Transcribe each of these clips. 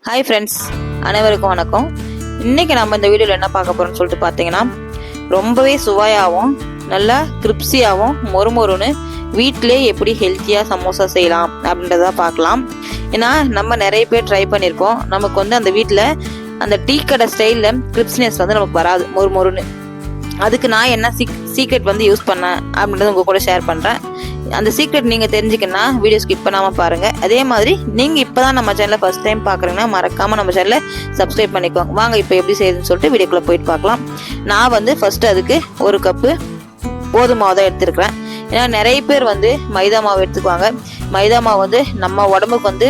Hi friends, அனைவருக்கும் வணக்கம். இன்றைக்கி நம்ம இந்த வீடியோவில் என்ன பார்க்க போகிறோம்னு சொல்லிட்டு பார்த்தீங்கன்னா, ரொம்பவே சுவையாகவும் நல்லா கிரிப்ஸியாகவும் மொறுமொறுன்னு வீட்டிலே எப்படி ஹெல்த்தியாக சமோசா செய்யலாம் அப்படின்றத பார்க்கலாம். ஏன்னா நம்ம நிறைய பேர் ட்ரை பண்ணியிருப்போம். நமக்கு வந்து அந்த வீட்டில் அந்த டீ கடை ஸ்டைலில் கிரிப்ஸ்னஸ் வந்து நமக்கு வராது, மொறுமொறுன்னு. அதுக்கு நான் என்ன சீக்ரெட் வந்து யூஸ் பண்ணேன் அப்படின்றத உங்கள் கூட ஷேர் பண்ணுறேன். அந்த சீக்ரெட் நீங்கள் தெரிஞ்சுக்கணுன்னா வீடியோ ஸ்கிப் பண்ணாமல் பாருங்கள். அதே மாதிரி நீங்கள் இப்போ தான் நம்ம சேனலை ஃபஸ்ட் டைம் பார்க்குறீங்கன்னா மறக்காமல் நம்ம சேனலை சப்ஸ்கிரைப் பண்ணிக்கோங்க. வாங்க இப்போ எப்படி செய்யுதுன்னு சொல்லிட்டு வீடியோக்குள்ளே போயிட்டு பார்க்கலாம். நான் வந்து ஃபஸ்ட்டு அதுக்கு 1 கப்பு கோதுமை மாவு தான் எடுத்துருக்கிறேன். ஏன்னா நிறைய பேர் வந்து மைதா மாவு எடுத்துக்குவாங்க. மைதா மாவு வந்து நம்ம உடம்புக்கு வந்து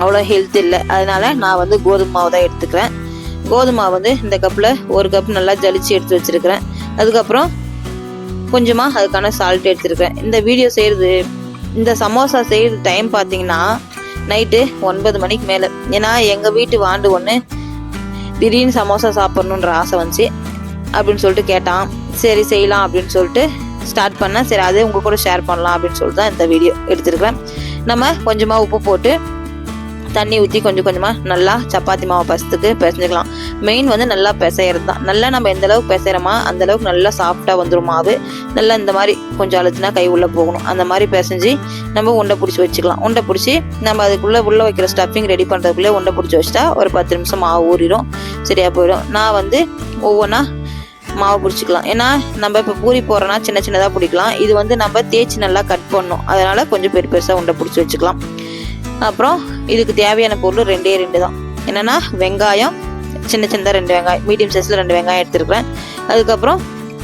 அவ்வளோ ஹெல்த் இல்லை. அதனால நான் வந்து கோதுமை மாவு தான் எடுத்துக்கிறேன். கோதுமை மாவு வந்து இந்த கப்பில் 1 கப் நல்லா ஜலிச்சு எடுத்து வச்சுருக்கிறேன். அதுக்கப்புறம் கொஞ்சமாக அதுக்கான சால்ட் எடுத்துருக்கேன். இந்த வீடியோ செய்கிறது, இந்த சமோசா செய்கிறது டைம் பார்த்தீங்கன்னா நைட்டு 9 மணிக்கு மேலே. ஏன்னா எங்கள் வீட்டு வாண்டு ஒன்று திடீர்னு சமோசா சாப்பிட்ணுன்ற ஆசை வந்துச்சு அப்படின்னு சொல்லிட்டு கேட்டான். சரி செய்யலாம் அப்படின்னு சொல்லிட்டு ஸ்டார்ட் பண்ணேன். சரி அதே உங்கள் கூட ஷேர் பண்ணலாம் அப்படின்னு சொல்லிட்டு தான் இந்த வீடியோ எடுத்துருக்கிறேன். நம்ம கொஞ்சமாக உப்பு போட்டு தண்ணி ஊற்றி கொஞ்சம் கொஞ்சமாக நல்லா சப்பாத்தி மாவு பசத்துக்கு பிசைஞ்சிக்கலாம். மெயின் வந்து நல்லா பிசைகிறது தான். நல்லா நம்ம எந்த அளவுக்கு பிசைகிறோமா அந்த அளவுக்கு நல்லா சாஃப்டாக வந்துடும் மாவு. நல்லா இந்த மாதிரி கொஞ்சம் அழுத்தினா கை உள்ளே போகணும். அந்த மாதிரி பிசைஞ்சு நம்ம உண்டை பிடிச்சி வச்சுக்கலாம். உண்டை பிடிச்சி நம்ம அதுக்குள்ளே உள்ளே வைக்கிற ஸ்டஃபிங் ரெடி பண்ணுறதுக்குள்ளே உண்டை பிடிச்சி வச்சுட்டா ஒரு 10 நிமிஷம் மாவு ஊறிடும், சரியாக போயிடும். நான் வந்து ஒவ்வொன்றா மாவு பிடிச்சிக்கலாம். ஏன்னா நம்ம இப்போ பூரி போடுறோன்னா சின்ன சின்னதாக பிடிக்கலாம். இது வந்து நம்ம தேய்ச்சி நல்லா கட் பண்ணணும். அதனால் கொஞ்சம் பெருசாக உண்டை பிடிச்சி வச்சுக்கலாம். அப்புறம் இதுக்கு தேவையான பொருள் 2 தான். என்னென்னா வெங்காயம், சின்ன 2 வெங்காயம், மீடியம் சைஸில் 2 வெங்காயம் எடுத்துருக்கிறேன். அதுக்கப்புறம்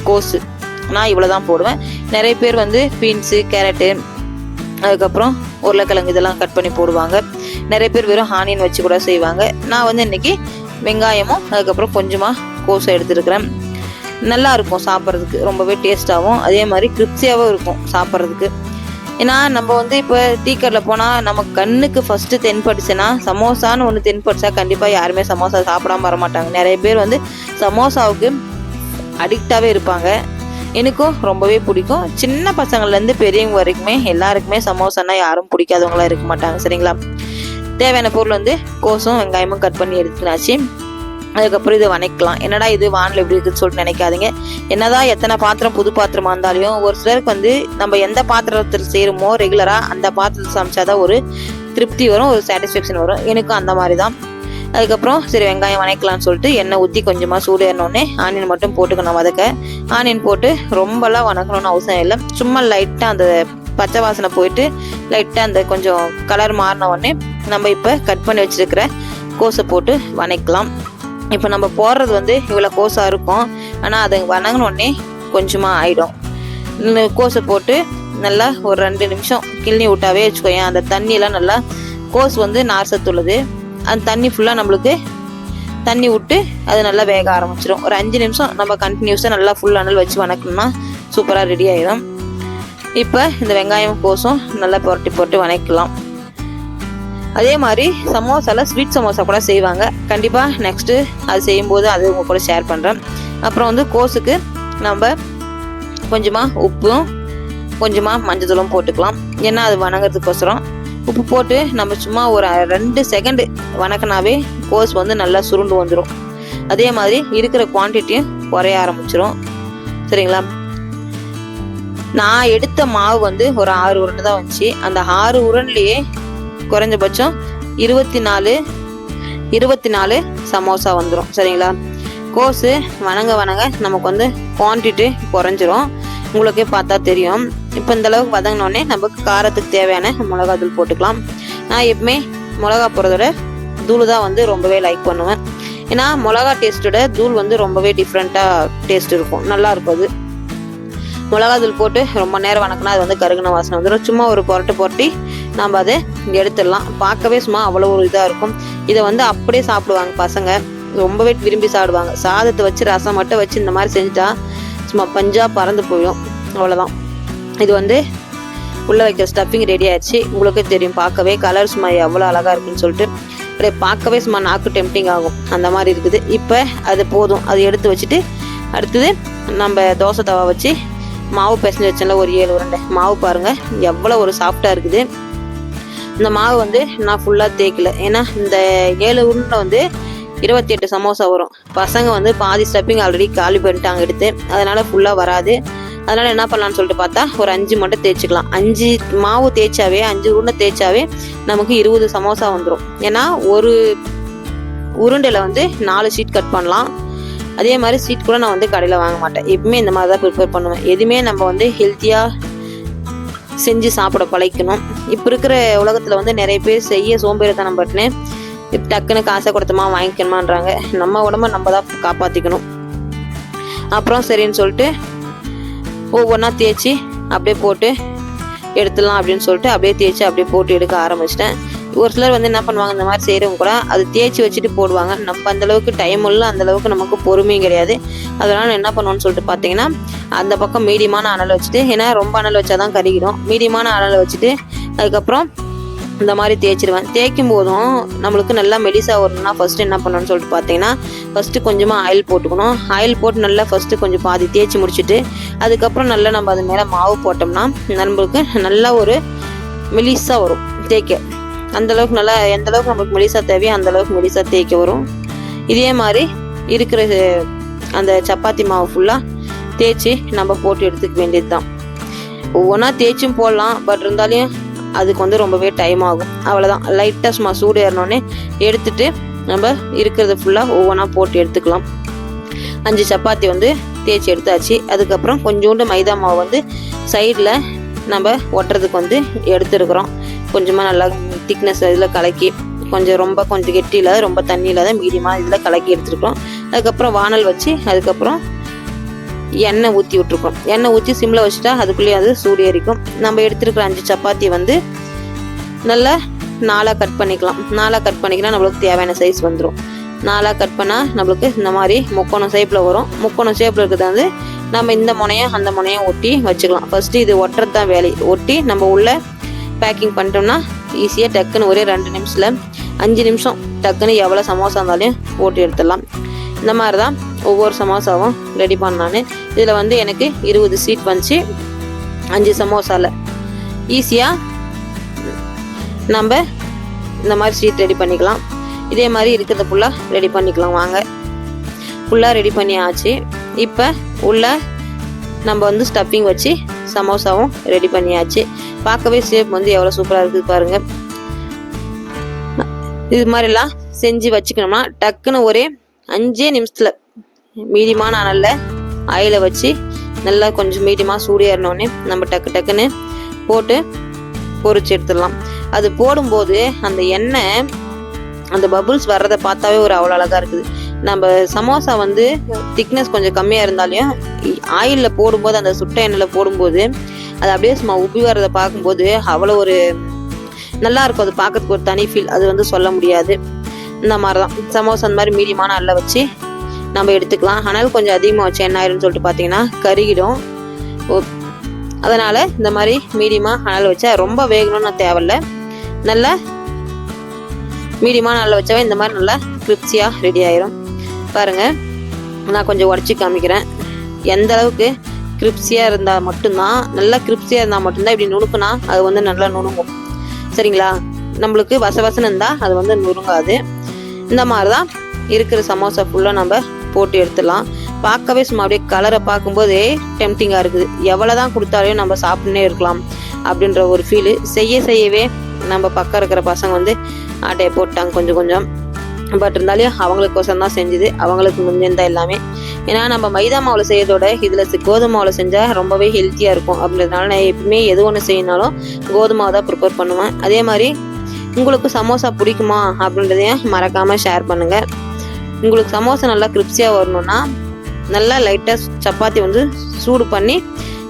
கோஸு, நான் இவ்வளோ தான் போடுவேன். நிறைய பேர் வந்து பீன்ஸு, கேரட்டு, அதுக்கப்புறம் உருளைக்கிழங்கு இதெல்லாம் கட் பண்ணி போடுவாங்க. நிறைய பேர் வெறும் ஆனியன் வச்சு கூட செய்வாங்க. நான் வந்து இன்றைக்கி வெங்காயமும் அதுக்கப்புறம் கொஞ்சமாக கோஸும் எடுத்துருக்கிறேன். நல்லா இருக்கும் சாப்பிட்றதுக்கு, ரொம்பவே டேஸ்ட்டாகவும் அதே மாதிரி கிரிப்ஸியாகவும் இருக்கும் சாப்பிட்றதுக்கு. ஏன்னா நம்ம வந்து இப்போ டீ கடையில் போனால் நம்ம கண்ணுக்கு ஃபஸ்ட்டு தென்பட்டுச்சுன்னா சமோசான்னு ஒன்று தென்பட்டுச்சா கண்டிப்பாக யாருமே சமோசா சாப்பிடாம வரமாட்டாங்க. நிறைய பேர் வந்து சமோசாவுக்கு அடிக்டாகவே இருப்பாங்க. எனக்கும் ரொம்பவே பிடிக்கும். சின்ன பசங்கள்லேருந்து பெரியவங்க வரைக்குமே எல்லாருக்குமே சமோசானா யாரும் பிடிக்காதவங்களாம் இருக்க மாட்டாங்க, சரிங்களா? தேவையான பொருள் வந்து கோஸும் வெங்காயமும் கட் பண்ணி எடுத்துனாச்சு. அதுக்கப்புறம் இது வணக்கலாம். என்னடா இது வானில் எப்படி இருக்குன்னு சொல்லிட்டு நினைக்காதீங்க. என்னதான் எத்தனை பாத்திரம் புது பாத்திரமா இருந்தாலும் ஒரு சிலருக்கு வந்து நம்ம எந்த பாத்திரத்தில் செய்கிறோமோ ரெகுலராக அந்த பாத்திரத்தில் சமைச்சாதான் ஒரு திருப்தி வரும், ஒரு சாட்டிஸ்ஃபேக்ஷன் வரும். எனக்கும் அந்த மாதிரி தான். அதுக்கப்புறம் சரி வெங்காயம் வணக்கலாம்னு சொல்லிட்டு எண்ணெய் ஊற்றி கொஞ்சமாக சூடு ஏறினோடனே ஆனியன் மட்டும் போட்டுக்கணும். வதக்க ஆனியன் போட்டு ரொம்பலாம் வணக்கணும்னு அவசியம் இல்லை. சும்மா லைட்டாக அந்த பச்சை வாசனை போயிட்டு லைட்டாக அந்த கொஞ்சம் கலர் மாறின உடனே நம்ம இப்போ கட் பண்ணி வச்சுருக்கிற கோஸை போட்டு வணக்கலாம். இப்போ நம்ம போடுறது வந்து இவ்வளோ கோஸாக இருக்கும். ஆனால் அது வணங்கினோடனே கொஞ்சமாக ஆகிடும். கோஸை போட்டு நல்லா ஒரு 2 நிமிஷம் கிள்ளி விட்டாவே வச்சுக்கோங்க. அந்த தண்ணியெல்லாம் நல்லா, கோஸ் வந்து நார் சத்து உள்ளது, அந்த தண்ணி ஃபுல்லாக நம்மளுக்கு தண்ணி விட்டு அது நல்லா வேக ஆரம்பிச்சிடும். ஒரு 5 நிமிஷம் நம்ம கண்டினியூஸாக நல்லா ஃபுல் அனல் வச்சு வணக்கணும்னா சூப்பராக ரெடி ஆகிடும். இப்போ இந்த வெங்காயம் கோஸும் நல்லா புரட்டி போட்டு வணக்கலாம். அதே மாதிரி சமோசாவில் ஸ்வீட் சமோசா கூட செய்வாங்க. கண்டிப்பாக நெக்ஸ்ட்டு அது செய்யும்போது அது உங்கள் கூட ஷேர் பண்ணுறேன். அப்புறம் வந்து கோஸுக்கு நம்ம கொஞ்சமாக உப்பும் கொஞ்சமாக மஞ்சத்தூளும் போட்டுக்கலாம். ஏன்னா அது வணங்கிறதுக்கோசரம் உப்பு போட்டு நம்ம சும்மா ஒரு 2 செகண்டு வணக்கினாவே கோஸ் வந்து நல்லா சுருண்டு வந்துடும். அதே மாதிரி இருக்கிற குவான்டிட்டியும் குறைய ஆரம்பிச்சிடும், சரிங்களா? நான் எடுத்த மாவு வந்து ஒரு 6 உருண்டை தான் வந்துச்சு. அந்த 6 உருண்டையே குறைஞ்சபட்சம் 24 சமோசா வந்துடும், சரிங்களா? கோஸு வணங்க நமக்கு வந்து குவான்டிட்டி குறைஞ்சிரும். உங்களுக்கே பார்த்தா தெரியும். இப்போ இந்தளவுக்கு வதங்கினோடனே நமக்கு காரத்துக்கு தேவையான மிளகாத்தூள் போட்டுக்கலாம். நான் எப்பவுமே மிளகா போடுறதோட தூள் தான் வந்து ரொம்பவே லைக் பண்ணுவேன். ஏன்னா மிளகா டேஸ்ட்டோட தூள் வந்து ரொம்பவே டிஃப்ரெண்ட்டாக டேஸ்ட் இருக்கும், நல்லாயிருக்கும். அது மிளகாத்தூள் போட்டு ரொம்ப நேரம் வணக்கினா அது வந்து கருகின வாசனை வந்துடும். சும்மா ஒரு புரட்டி நம்ம அதை எடுத்துடலாம். பார்க்கவே சும்மா அவ்வளோ ஒரு இதாக இருக்கும். இதை வந்து அப்படியே சாப்பிடுவாங்க பசங்க, ரொம்பவே விரும்பி சாப்பிடுவாங்க. சாதத்தை வச்சு ரசம் மட்டும் வச்சு இந்த மாதிரி செஞ்சுட்டா சும்மா பஞ்சாக பறந்து போயிடும். அவ்வளோதான். இது வந்து உள்ளே வைக்கிற ஸ்டஃபிங் ரெடி ஆயிடுச்சு. உங்களுக்கே தெரியும், பார்க்கவே கலர் சும்மா எவ்வளோ அழகாக இருக்குன்னு சொல்லிட்டு அப்படியே பார்க்கவே சும்மா நாக்கு டெம்டிங் ஆகும், அந்த மாதிரி இருக்குது. இப்போ அது போதும். அது எடுத்து வச்சுட்டு அடுத்தது நம்ம தோசை தவா வச்சு மாவு பிசைஞ்சு வச்சோம்ல ஒரு 7 உருண்டை மாவு, பாருங்கள் எவ்வளோ ஒரு சாஃப்டாக இருக்குது. இந்த மாவு வந்து நான் ஃபுல்லாக தேய்க்கல. ஏன்னா இந்த 7 உருண்டை வந்து 28 சமோசா வரும். பசங்க வந்து பாதி ஸ்டப்பிங் ஆல்ரெடி காலி பண்ணிட்டாங்க எடுத்து, அதனால ஃபுல்லாக வராது. அதனால என்ன பண்ணலான்னு சொல்லிட்டு பார்த்தா ஒரு 5 மட்டும் தேய்ச்சிக்கலாம். 5 மாவு தேய்ச்சாவே 5 உருண்டை தேய்ச்சாவே நமக்கு 20 சமோசா வந்துடும். ஏன்னா ஒரு உருண்டையில் வந்து 4 ஷீட் கட் பண்ணலாம். அதே மாதிரி ஷீட் கூட நான் வந்து கடையில் வாங்க மாட்டேன். எப்பவுமே இந்த மாதிரி தான் ப்ரிப்பேர் பண்ணுவேன். எதுவுமே நம்ம வந்து ஹெல்த்தியாக செஞ்சு சாப்பிட பழக்கணும். இப்போ இருக்கிற உலகத்தில் வந்து நிறைய பேர் செய்ய சோம்பேறித்தனம் பட்டுன்னு டக்குன்னு காசை கொடுத்தமா வாங்கிக்கணுமான்றாங்க. நம்ம உடம்ப நம்ம தான் காப்பாற்றிக்கணும். அப்புறம் சரின்னு சொல்லிட்டு ஒவ்வொன்றா தேய்ச்சி அப்படியே போட்டு எடுத்துடலாம் அப்படின்னு சொல்லிட்டு அப்படியே தேய்ச்சி அப்படியே போட்டு எடுக்க ஆரம்பிச்சிட்டேன். ஒரு சிலர் வந்து என்ன பண்ணுவாங்க, இந்த மாதிரி செய்கிறவங்க கூட அது தேய்ச்சி வச்சுட்டு போடுவாங்க. நம்ம அந்தளவுக்கு டைம் இல்லை, அந்தளவுக்கு நமக்கு பொறுமையும் கிடையாது. அதனால் என்ன பண்ணுவோன்னு சொல்லிட்டு பார்த்தீங்கன்னா அந்த பக்கம் மீடியமான அனல் வச்சுட்டு, ஏன்னா ரொம்ப அனல் வச்சா தான் கருகிடும், மீடியமான அனல் வச்சுட்டு அதுக்கப்புறம் இந்த மாதிரி தேய்ச்சிடுவேன். தேய்க்கும் போதும் நம்மளுக்கு நல்லா மெலிசா வரணும்னா ஃபஸ்ட்டு என்ன பண்ணணும்னு சொல்லிட்டு பார்த்தீங்கன்னா ஃபஸ்ட்டு கொஞ்சமாக ஆயில் போட்டுக்கணும். ஆயில் போட்டு நல்லா ஃபஸ்ட்டு கொஞ்சம் பாதி தேய்ச்சி முடிச்சுட்டு அதுக்கப்புறம் நல்லா நம்ம அது மேலே மாவு போட்டோம்னா நம்மளுக்கு நல்லா ஒரு மெலிசா வரும் தேய்க்க. அந்தளவுக்கு நல்லா எந்த அளவுக்கு நம்மளுக்கு மெலிசா தேவையோ அந்தளவுக்கு மெலிசா தேய்க்க வரும். இதே மாதிரி இருக்கிற அந்த சப்பாத்தி மாவு ஃபுல்லாக தேய்ச்சி நம்ம போட்டு எடுத்துக்க வேண்டியது தான். ஒவ்வொன்றா தேய்ச்சும் போடலாம், பட் இருந்தாலும் அதுக்கு வந்து ரொம்பவே டைம் ஆகும். அவ்வளோதான், லைட்டாக சும்மா சூடு ஏறினோடனே எடுத்துட்டு நம்ம இருக்கிறத ஃபுல்லாக ஒவ்வொன்றா போட்டு எடுத்துக்கலாம். 5 சப்பாத்தி வந்து தேய்ச்சி எடுத்தாச்சு. அதுக்கப்புறம் கொஞ்சோண்டு மைதா மாவு வந்து சைடில் நம்ம ஒட்டுறதுக்கு வந்து எடுத்துருக்குறோம். கொஞ்சமாக நல்லா திக்னஸ் இதில் கலக்கி கொஞ்சம் கெட்டி இல்லாத ரொம்ப தண்ணி இல்லாத மீடியமாக இதில் கலக்கி எடுத்துருக்கோம். அதுக்கப்புறம் வானல் வச்சு அதுக்கப்புறம் எண்ணெய் ஊற்றி விட்ருக்கோம். எண்ணெய் ஊற்றி சிம்மில் வச்சுட்டா அதுக்குள்ளேயே அது சூடு ஏறிக்கும். நம்ம எடுத்துருக்கிற 5 சப்பாத்தி வந்து நல்லா 4ஆக கட் பண்ணிக்கலாம். 4ஆக கட் பண்ணிக்கலாம், நம்மளுக்கு தேவையான சைஸ் வந்துடும். 4ஆக கட் பண்ணால் நம்மளுக்கு இந்த மாதிரி முக்கோணம் ஷேப்பில் வரும். முக்கோணம் ஷேப்பில் இருக்கிறது வந்து நம்ம இந்த முனையும் அந்த முனையும் ஒட்டி வச்சுக்கலாம். ஃபஸ்ட்டு இது ஒட்டுறது தான் வேலை. ஒட்டி நம்ம உள்ளே பேக்கிங் பண்ணிட்டோம்னா ஈஸியாக டக்குன்னு ஒரே 2 நிமிஷத்தில் 5 நிமிஷம் டக்குன்னு எவ்வளோ சமோசா இருந்தாலும் போட்டு எடுத்துடலாம். இந்த மாதிரி தான் ஒவ்வொரு சமோசாவும் ரெடி பண்ணான்னு. இதில் வந்து எனக்கு 20 சீட் வந்துச்சு 5 சமோசாவில். ஈஸியாக நம்ம இந்த மாதிரி சீட் ரெடி பண்ணிக்கலாம். இதே மாதிரி இருக்கிறத ஃபுல்லாக ரெடி பண்ணிக்கலாம். வாங்க, ஃபுல்லாக ரெடி பண்ணி ஆச்சு. இப்போ உள்ள நம்ம வந்து ஸ்டஃபிங் வச்சு சமோசாவும் ரெடி பண்ணியாச்சு. பார்க்கவே ஷேப் வந்து எவ்வளோ சூப்பராக இருக்குது பாருங்கள். இது மாதிரிலாம் செஞ்சு வச்சுக்கணும்னா டக்குன்னு ஒரே 5 நிமிஷத்தில் மீடியமான அனலில் ஆயிலை வச்சு நல்லா கொஞ்சம் மீடியமாக சூடு ஏறினோடனே நம்ம டக்குன்னு போட்டு பொரிச்சு எடுத்துடலாம். அது போடும்போது அந்த எண்ணெய் அந்த பபுள்ஸ் வர்றதை பார்த்தாவே ஒரு அவ்வளோ அழகாக இருக்குது. நம்ம சமோசா வந்து திக்னஸ் கொஞ்சம் கம்மியாக இருந்தாலையும் ஆயிலில் போடும்போது அந்த சுட்ட எண்ணெயில் போடும்போது அது அப்படியே சும்மா உப்பி வர்றதை பார்க்கும்போது அவ்வளோ ஒரு நல்லா இருக்கும். அது பார்க்கறதுக்கு ஒரு தனி ஃபீல், அது வந்து சொல்ல முடியாது. இந்த மாதிரி தான் சமோசா அந்த மாதிரி மீடியமான அனலில் வச்சு நம்ம எடுத்துக்கலாம். ஆனால் கொஞ்சம் அதிகமாக வச்சு என்ன ஆயிரும்னு சொல்லிட்டு பார்த்தீங்கன்னா கருகிடும். அதனால் இந்த மாதிரி மீடியமாக அனல் வச்சா ரொம்ப வேகணும்னு தேவையில்லை. நல்லா மீடியமான அனலில் வச்சாவே இந்த மாதிரி நல்லா கிரிப்ஸியாக ரெடி ஆயிரும். பாருங்கள், நான் கொஞ்சம் உடச்சி காமிக்கிறேன். எந்த அளவுக்கு கிரிப்ஸியாக இருந்தால் மட்டும்தான், நல்லா கிரிப்ஸியாக இருந்தால் மட்டும்தான் இப்படி நுணுக்குனா அது வந்து நல்லா நுணுங்கும். சரிங்களா? நம்மளுக்கு வசவசன்னு இருந்தால் அது வந்து நுணுங்காது. இந்த மாதிரி தான் இருக்கிற சமோசா ஃபுல்லாக நம்ம போட்டு எடுத்துடலாம். பார்க்கவே சும்மா அப்படியே கலரை பார்க்கும்போதே டெம்டிங்காக இருக்குது. எவ்வளோ தான் கொடுத்தாலும் நம்ம சாப்பிட்னே இருக்கலாம் அப்படின்ற ஒரு ஃபீலு. செய்யவே நம்ம பக்கம் இருக்கிற பசங்க வந்து ஆட்டையை போட்டாங்க கொஞ்சம். பட் இருந்தாலும் அவங்களுக்கோசரம் தான் செஞ்சுது, அவங்களுக்கு முன்னிருந்தா எல்லாமே. ஏன்னா நம்ம மைதா மாவில் செய்யறதோட இதில் கோதுமை மாவில் செஞ்சால் ரொம்பவே ஹெல்த்தியாக இருக்கும். அப்படின்றதுனால நான் எப்பவுமே எது ஒன்று செய்யினாலும் கோதுமை தான் ப்ரிப்பேர் பண்ணுவேன். அதே மாதிரி உங்களுக்கு சமோசா பிடிக்குமா அப்படின்றதையும் மறக்காமல் ஷேர் பண்ணுங்கள். உங்களுக்கு சமோசா நல்லா கிரிப்ஸியாக வரணும்னா நல்லா லைட்டாக சப்பாத்தி வந்து சூடு பண்ணி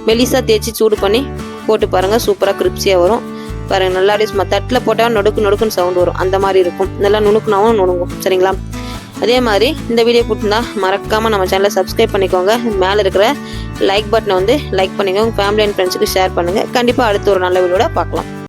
மெலிசாக தேய்ச்சி சூடு பண்ணி போட்டு பாருங்கள், சூப்பராக கிரிப்ஸியாக வரும். பாருங்கள், நல்லா சும்மா தட்டில் போட்டால் நொடுக்குன்னு சவுண்ட் வரும். அந்த மாதிரி இருக்கும். நல்லா நுணுக்குனாவும் நுணுங்கும். சரிங்களா? அதே மாதிரி இந்த வீடியோ பிடிச்சிருந்தா மறக்காமல் நம்ம சேனலை சப்ஸ்கிரைப் பண்ணிக்கோங்க. மேலே இருக்கிற லைக் பட்டனை வந்து லைக் பண்ணிக்கோங்க. ஃபேமிலி அண்ட் ஃப்ரெண்ட்ஸுக்கு ஷேர் பண்ணுங்கள். கண்டிப்பாக அடுத்து ஒரு நல்ல வீடியோட பார்க்கலாம்.